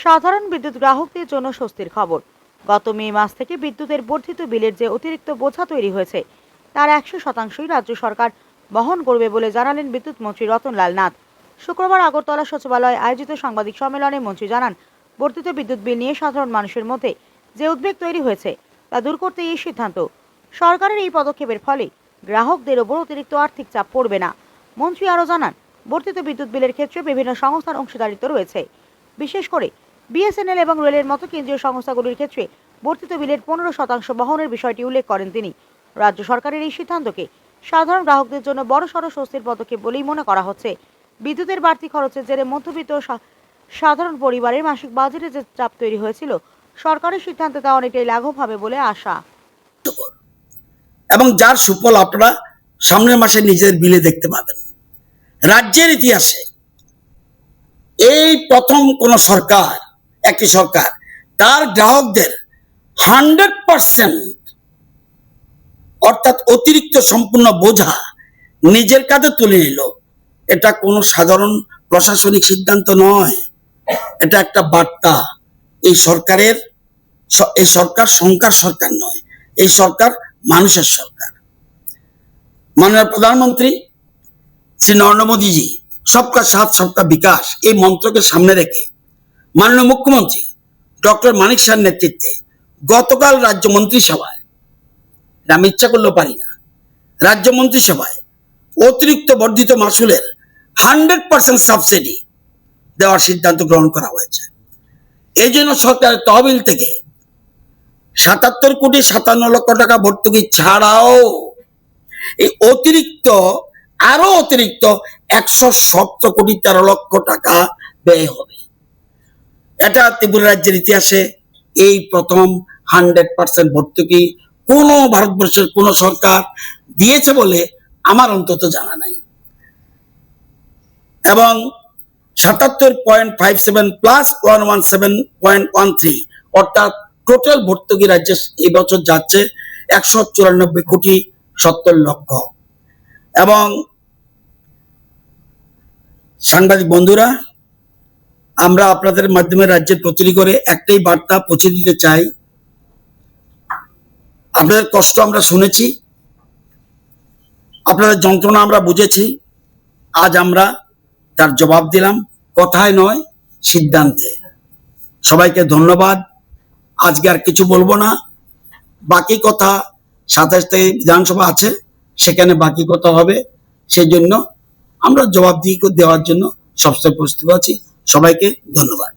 সাধারণ বিদ্যুৎ গ্রাহকদের জন্য স্বস্তির খবর। গত মে মাস থেকে বিদ্যুতের বর্ধিত বিলের যে অতিরিক্ত বোঝা তৈরি হয়েছে তার 100%ই রাজ্য সরকার বহন করবে বলে জানালেন বিদ্যুৎ মন্ত্রী রতনলাল নাথ। শুক্রবার আগরতলা সচিবালয়ে আয়োজিত সাংবাদিক সম্মেলনে মন্ত্রী জানান, বর্ধিত বিদ্যুৎ বিল নিয়ে সাধারণ মানুষের মধ্যে যে উদ্বেগ তৈরি হয়েছে তা দূর করতে এই সিদ্ধান্ত। সরকারের এই পদক্ষেপের ফলে গ্রাহকদের ওপর অতিরিক্ত আর্থিক চাপ পড়বে না। মন্ত্রী আরও জানান, বর্ধিত বিদ্যুৎ বিলের ক্ষেত্রে বিভিন্ন সংস্থার অংশীদারিত্ব রয়েছে। বিশেষ করে বিএসএনএল এবং রেলের মতো কেন্দ্রীয় সংস্থাগুলির ক্ষেত্রে বর্ধিত বিলের 15% বহনের বিষয়টি উল্লেখ করেন তিনি। রাজ্য সরকারের এই সিদ্ধান্তকে সাধারণ গ্রাহকদের জন্য বড়সড় স্বস্তির পদক্ষেপ বলেই মনে করা হচ্ছে। বিদ্যুতের বাড়তি খরচের জেরে মধ্যবিত্ত সাধারণ পরিবারের মাসিক বাজেটে যে চাপ তৈরি হয়েছিল, সরকারের সিদ্ধান্তে তা অনেকটাই লাঘব হবে বলে আশা। এবং যার সুফল আপনারা সামনের মাসে নিজেদের বিলে দেখতে পাবেন। রাজ্যের ইতিহাসে এই প্রথম কোন সরকার, একটি সরকার তার গ্রাহকদের 100% অর্থাৎ অতিরিক্ত সম্পূর্ণ বোঝা নিজের কাঁধে তুলে নিল। এটা কোনো সাধারণ প্রশাসনিক সিদ্ধান্ত নয়, এটা একটা বার্তা। এই সরকার সংখ্যার সরকার নয়, এই সরকার মানুষের সরকার। মাননীয় প্রধানমন্ত্রী শ্রী নরেন্দ্র মোদীজি সবকা সাথ সবকা বিকাশ এই মন্ত্রকে সামনে রেখে মাননীয় মুখ্যমন্ত্রী ডক্টর মানিক শাহের নেতৃত্বে গতকাল রাজ্য মন্ত্রিসভায়, আমি ইচ্ছা করলেও পারি না, রাজ্য মন্ত্রিসভায় অতিরিক্ত বর্ধিত মাসুলের 100% সাবসিডি দেওয়ার সিদ্ধান্ত গ্রহণ করা হয়েছে। এই জন্য সরকারের তহবিল থেকে 77,57,00,000 টাকা ভর্তুকি ছাড়াও এই আরো অতিরিক্ত 117,13,00,000 টাকা ব্যয় হবে। এটা ত্রিপুরা রাজ্যের ইতিহাসে এই প্রথম 100% ভর্তুকি কোন ভারতবর্ষের কোন সরকার দিয়েছে বলে আমার অন্তত জানা নাই। এবং 77.57 প্লাস 117.13 অর্থাৎ টোটাল ভর্তুকি রাজ্যে এই বছর যাচ্ছে 194,70,00,000। এবং সাংবাদিক বন্ধুরা, আমরা আপনাদের মাধ্যমে রাজ্যের প্রতিনিধি করে একটাই বার্তা পৌঁছে দিতে চাই। আপনাদের কষ্ট আমরা শুনেছি, আপনাদের যন্ত্রণা আমরা বুঝেছি। আজ আমরা তার জবাব দিলাম, কথায় নয় সিদ্ধান্তে। সবাইকে ধন্যবাদ। আজকে আর কিছু বলবো না, বাকি কথা 27 তারিখ বিধানসভা আছে, সেখানে বাকি কথা হবে। সেই জন্য আমরা জবাবদিহি দেওয়ার জন্য সবসময় প্রস্তুত আছি। সবাইকে ধন্যবাদ।